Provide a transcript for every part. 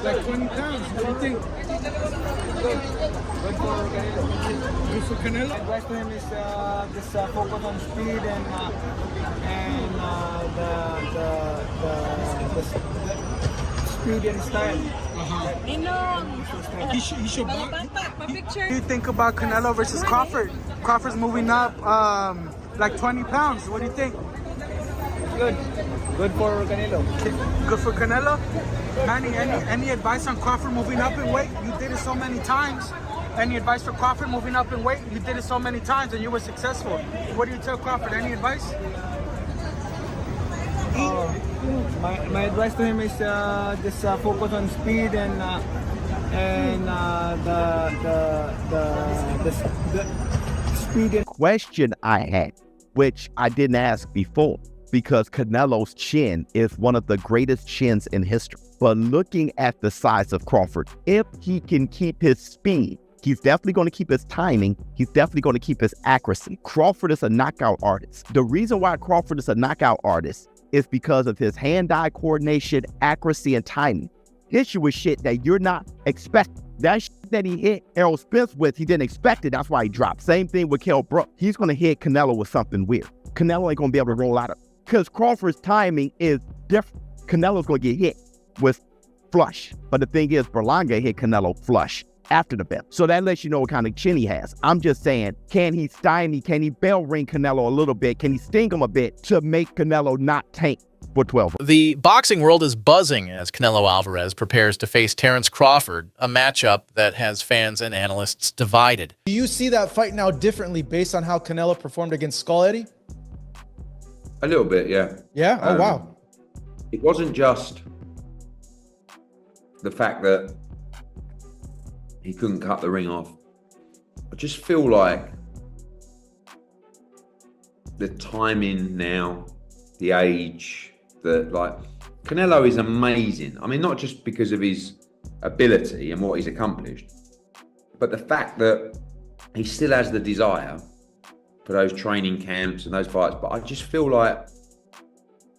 like 20 pounds. What do you think? Good for Canelo. Good for Canelo? My advice to him is just focus on speed and the speed and style. He should box. My picture. What do you think about Canelo versus Crawford? Crawford's moving up like 20 pounds. What do you think? Good. Good for Canelo. Good for Canelo? Manny, any advice on Crawford moving up in weight? You did it so many times. Any advice for Crawford moving up in weight? You did it so many times and you were successful. What do you tell Crawford? Any advice? My advice to him is just focus on speed and the speed. And Question I had, which I didn't ask before, because Canelo's chin is one of the greatest chins in history. But looking at the size of Crawford, if he can keep his speed, he's definitely going to keep his timing. He's definitely going to keep his accuracy. Crawford is a knockout artist. The reason why Crawford is a knockout artist is because of his hand-eye coordination, accuracy, and timing. Hits you with shit that you're not expecting. That shit that he hit Errol Spence with, he didn't expect it. That's why he dropped. Same thing with Kell Brook. He's going to hit Canelo with something weird. Canelo ain't going to be able to roll out of it. Because Crawford's timing is different. Canelo's going to get hit with flush. But the thing is, Berlanga hit Canelo flush after the bell. So that lets you know what kind of chin he has. I'm just saying, can he stymie, can he bell ring Canelo a little bit? Can he sting him a bit to make Canelo not tank for 12? The boxing world is buzzing as Canelo Alvarez prepares to face Terence Crawford, a matchup that has fans and analysts divided. Do you see that fight now differently based on how Canelo performed against Skull Eddie? A little bit, yeah. Yeah? Oh, wow. It wasn't just the fact that he couldn't cut the ring off. I just feel like the timing now, the age, Canelo is amazing. I mean, not just because of his ability and what he's accomplished, but the fact that he still has the desire for those training camps and those fights. But I just feel like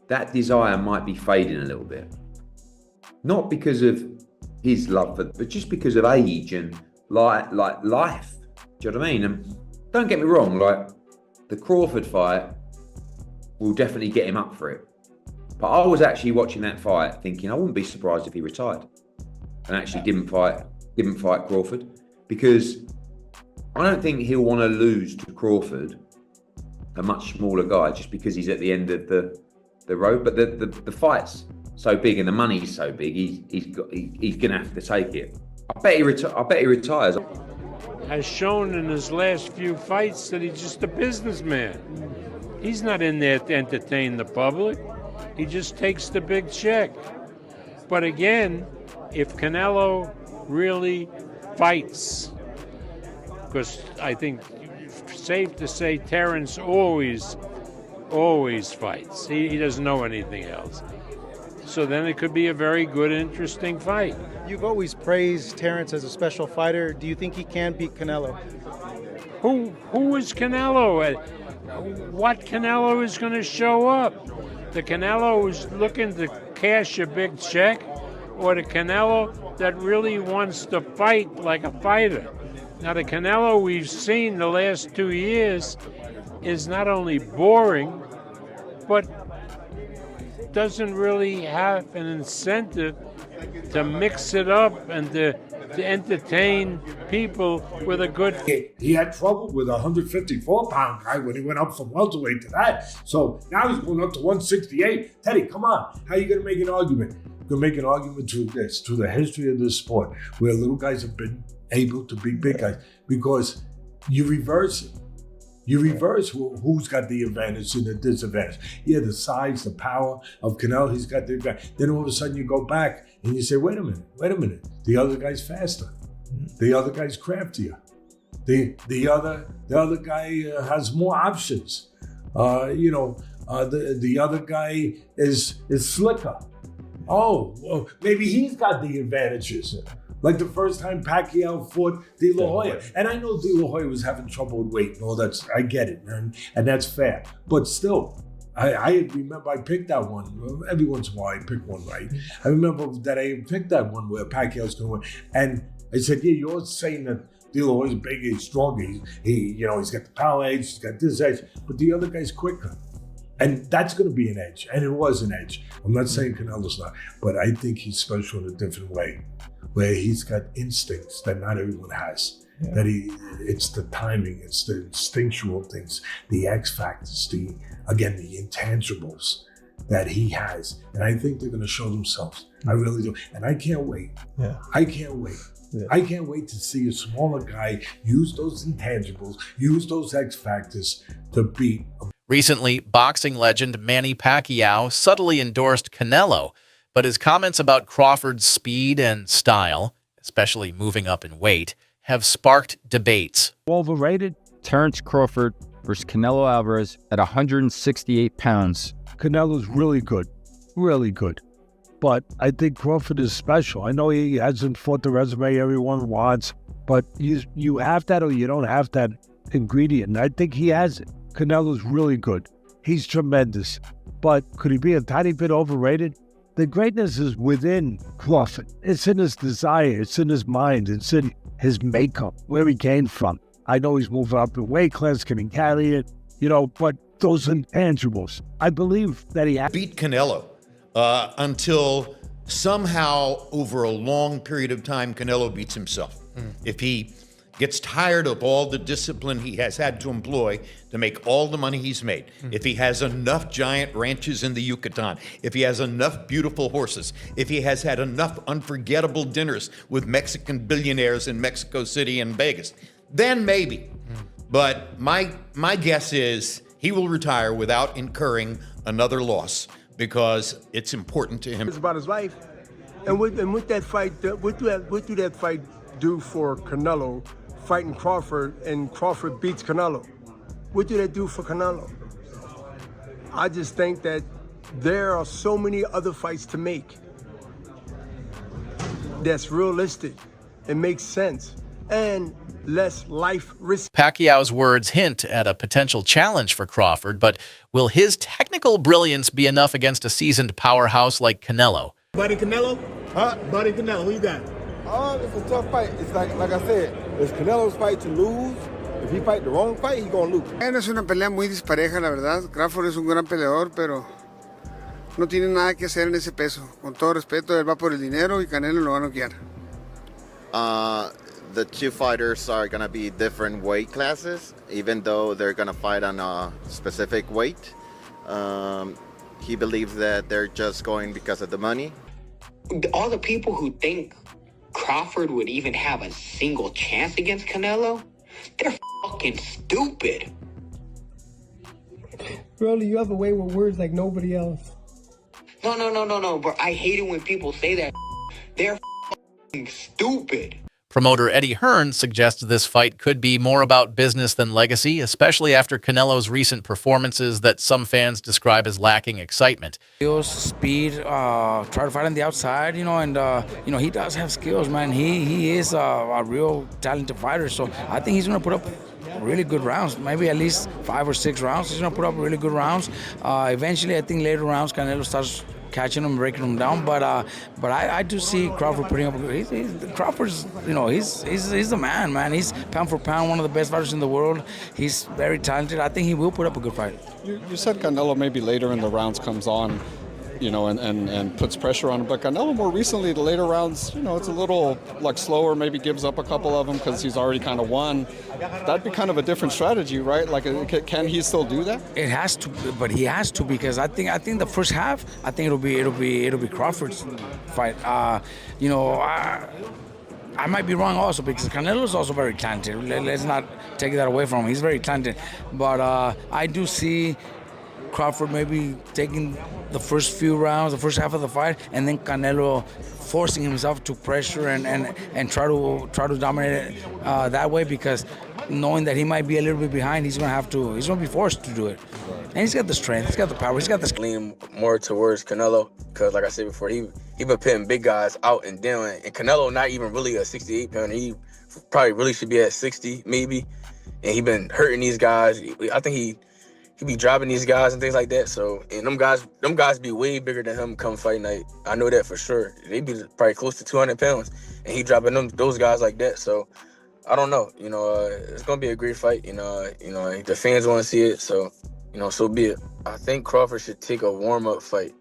that desire might be fading a little bit. Not because of his love for, but just because of age and like life. Do you know what I mean? And don't get me wrong, like the Crawford fight will definitely get him up for it. But I was actually watching that fight thinking I wouldn't be surprised if he retired and actually didn't fight Crawford, because I don't think he'll want to lose to Crawford, a much smaller guy, just because he's at the end of the road. But the fight's so big and the money's so big, he's gonna have to take it. I bet he retires. Has shown in his last few fights that he's just a businessman. He's not in there to entertain the public. He just takes the big check. But again, if Canelo really fights, because I think it's safe to say Terence always fights. He doesn't know anything else. So then it could be a very good, interesting fight. You've always praised Terence as a special fighter. Do you think he can beat Canelo? Who is Canelo? What Canelo is going to show up? The Canelo who's looking to cash a big check, or the Canelo that really wants to fight like a fighter? Now, the Canelo we've seen the last 2 years is not only boring, but doesn't really have an incentive to mix it up and to entertain people with a good... He had trouble with a 154-pound guy when he went up from welterweight to that. So now he's going up to 168. Teddy, come on. How are you going to make an argument? You're going to make an argument to this, to the history of this sport, where little guys have been able to beat big guys, because you reverse it. You reverse who's got the advantage and the disadvantage. Yeah, the size, the power of Canelo, he's got the advantage. Then all of a sudden you go back and you say, wait a minute. The other guy's faster. The other guy's craftier. The other guy has more options. The other guy is slicker. Oh, well, maybe he's got the advantages. Like the first time Pacquiao fought De La Hoya. And I know De La Hoya was having trouble with weight and all that. I get it, man. And that's fair. But still, I remember I picked that one. Every once in a while I pick one right. I remember that I picked that one where Pacquiao's going to win. And I said, yeah, you're saying that De La Hoya's big, he's strong, he's got the power edge, he's got this edge, but the other guy's quicker. And that's going to be an edge. And it was an edge. I'm not saying Canelo's not, but I think he's special in a different way, where he's got instincts that not everyone has. Yeah. That it's the timing, it's the instinctual things, the X factors, the intangibles that he has. And I think they're going to show themselves. I really do. And I can't wait. Yeah. I can't wait. Yeah. I can't wait to see a smaller guy use those intangibles, use those X factors to beat. Recently, boxing legend Manny Pacquiao subtly endorsed Canelo, but his comments about Crawford's speed and style, especially moving up in weight, have sparked debates. Overrated? Terrence Crawford versus Canelo Alvarez at 168 pounds. Canelo's really good. Really good. But I think Crawford is special. I know he hasn't fought the resume everyone wants, but you have that or you don't have that ingredient. And I think he has it. Canelo's really good. He's tremendous. But could he be a tiny bit overrated? The greatness is within Crawford. It's in his desire. It's in his mind. It's in his makeup, where he came from. I know he's moving up in weight class, can he carry it? But those intangibles. I believe that he beat Canelo until somehow over a long period of time, Canelo beats himself. If he gets tired of all the discipline he has had to employ to make all the money he's made, if he has enough giant ranches in the Yucatan, if he has enough beautiful horses, if he has had enough unforgettable dinners with Mexican billionaires in Mexico City and Vegas, then maybe. But my guess is he will retire without incurring another loss because it's important to him. It's about his life. And with that fight, what do that fight do for Canelo fighting Crawford and Crawford beats Canelo? What do that do for Canelo? I just think that there are so many other fights to make that's realistic and makes sense and less life risk. Pacquiao's words hint at a potential challenge for Crawford, but will his technical brilliance be enough against a seasoned powerhouse like Canelo? Buddy Canelo? Huh? Buddy Canelo, who you got? It's a tough fight. It's like I said, it's Canelo's fight to lose. If he fight the wrong fight, he's gonna lose. Es una pelea muy dispareja, la verdad. Crawford es un gran peleador, pero no tiene nada que hacer en ese peso. Con todo respeto, él va por el dinero y Canelo lo va a noquear. The two fighters are gonna be different weight classes, even though they're gonna fight on a specific weight. He believes that they're just going because of the money. All the people who think Crawford would even have a single chance against Canelo, they're fucking stupid. Really, you have a way with words like nobody else. No, bro. I hate it when people say that. They're fucking stupid. Promoter Eddie Hearn suggests this fight could be more about business than legacy, especially after Canelo's recent performances that some fans describe as lacking excitement. Skills, speed, try to fight on the outside, and he does have skills, man. He is a real talented fighter, so I think he's going to put up really good rounds, maybe at least 5 or 6 rounds. He's going to put up really good rounds. Eventually, I think later rounds, Canelo starts catching him, breaking him down, but I do see Crawford putting up. Crawford's, he's the man. He's pound for pound one of the best fighters in the world. He's very talented. I think he will put up a good fight. You said Canelo maybe later in the rounds comes on, and puts pressure on him. But Canelo more recently, the later rounds, it's a little like slower, maybe gives up a couple of them because he's already kind of won. That'd be kind of a different strategy, right? Like, can he still do that? It has to, but he has to, because I think the first half, I think it'll be Crawford's fight. I might be wrong also, because Canelo's also very talented. Let's not take that away from him. He's very talented, but I do see Crawford maybe taking the first few rounds, the first half of the fight, and then Canelo forcing himself to pressure and try to dominate it that way, because knowing that he might be a little bit behind, he's gonna be forced to do it. And he's got the strength, he's got the power, he's got the lean more towards Canelo, because like I said before, he been pitting big guys out and down, and Canelo not even really a 68 pounder. He probably really should be at 60 maybe, and he been hurting these guys. I think he be dropping these guys and things like that. So, and them guys be way bigger than him come fight night. I know that for sure. They be probably close to 200 pounds, and he dropping those guys like that. So, I don't know. It's gonna be a great fight. The fans want to see it. So, so be it. I think Crawford should take a warm-up fight.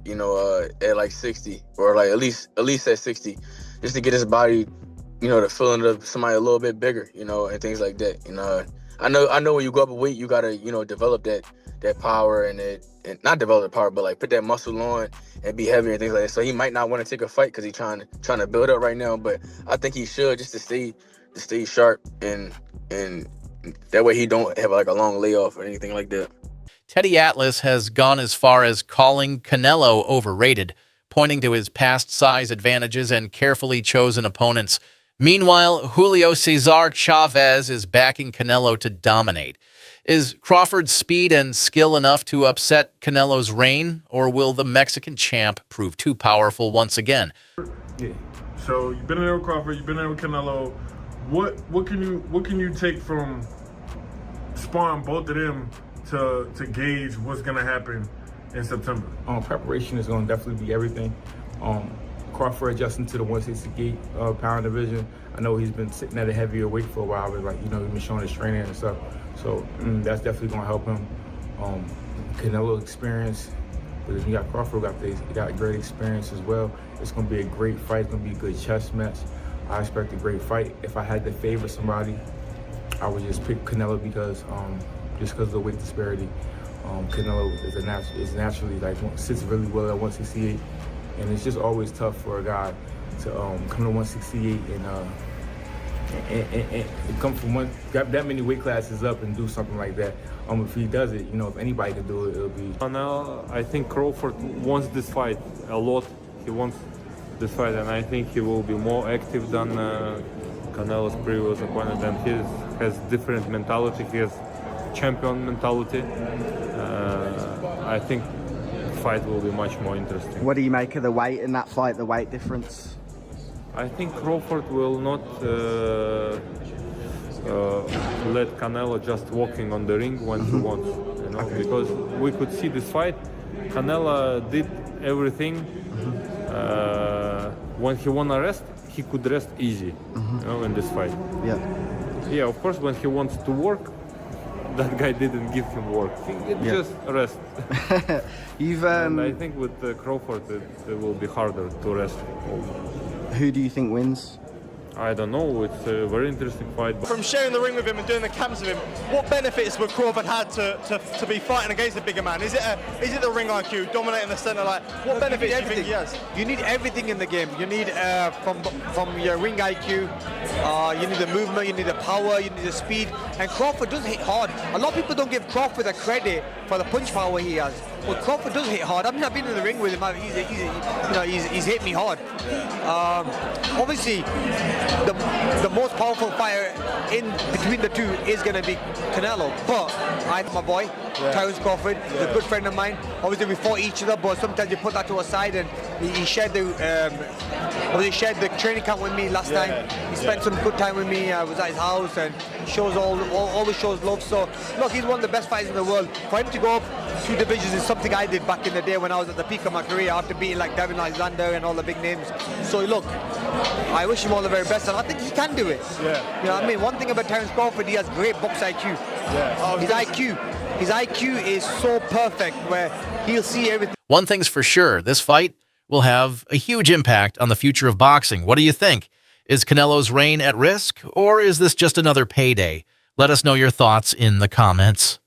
At like 60 or like at least at 60, just to get his body, to fill up somebody a little bit bigger, and things like that. I know when you go up a weight, you gotta, develop that power and not develop the power, but like put that muscle on and be heavier and things like that. So he might not want to take a fight because he's trying to build up right now. But I think he should, just to stay sharp and that way he don't have like a long layoff or anything like that. Teddy Atlas has gone as far as calling Canelo overrated, pointing to his past size advantages and carefully chosen opponents. Meanwhile, Julio Cesar Chavez is backing Canelo to dominate. Is Crawford's speed and skill enough to upset Canelo's reign, or will the Mexican champ prove too powerful once again? Yeah. So you've been in there with Crawford, you've been there with Canelo. What can you take from sparring both of them to gauge what's gonna happen in September? Preparation is gonna definitely be everything. Crawford adjusting to the 168 pound division. I know he's been sitting at a heavier weight for a while, but he's been showing his training and stuff. So that's definitely gonna help him. Canelo experience, but if you got Crawford, he got great experience as well. It's gonna be a great fight. It's gonna be a good chess match. I expect a great fight. If I had to favor somebody, I would just pick Canelo because of the weight disparity. Canelo is naturally sits really well at 168, and it's just always tough for a guy to come to 168 and come from that many weight classes up and do something like that. If he does it, if anybody can do it, it'll be. Now, I think Crawford wants this fight a lot. He wants this fight, and I think he will be more active than Canelo's previous opponent, and he has different mentality. He has champion mentality. I think the fight will be much more interesting. What do you make of the weight in that fight, the weight difference? I think Crawford will not let Canelo just walking on the ring when he wants, because we could see this fight. Canelo did everything. When he wanna rest, he could rest easy, in this fight. Yeah, of course, when he wants to work, that guy didn't give him work. He just rest. And I think with Crawford, it will be harder to rest. Who do you think wins? I don't know. It's a very interesting fight. From sharing the ring with him and doing the camps with him, what benefits would Crawford had to be fighting against a bigger man? Is it the ring IQ, dominating the center? What benefits do you think he has? You need everything in the game. You need from your ring IQ, you need the movement, you need the power, you need the speed. And Crawford does hit hard. A lot of people don't give Crawford the credit for the punch power he has. Well, Crawford does hit hard. I've been in the ring with him. He's hit me hard. Obviously, the most powerful fighter in between the two is going to be Canelo. But my boy, Terence Crawford, is a good friend of mine. Obviously, we fought each other, but sometimes you put that to a side, and he shared the training camp with me last time. He spent some good time with me. I was at his house, and always shows love. So look, he's one of the best fighters in the world. For him to go up 2 divisions is something I did back in the day when I was at the peak of my career after beating like Devin Alexander and all the big names. So look, I wish him all the very best, and I think he can do it. What I mean? One thing about Terence Crawford, he has great box IQ. His IQ is so perfect where he'll see everything. One thing's for sure, this fight will have a huge impact on the future of boxing. What do you think? Is Canelo's reign at risk, or is this just another payday? Let us know your thoughts in the comments.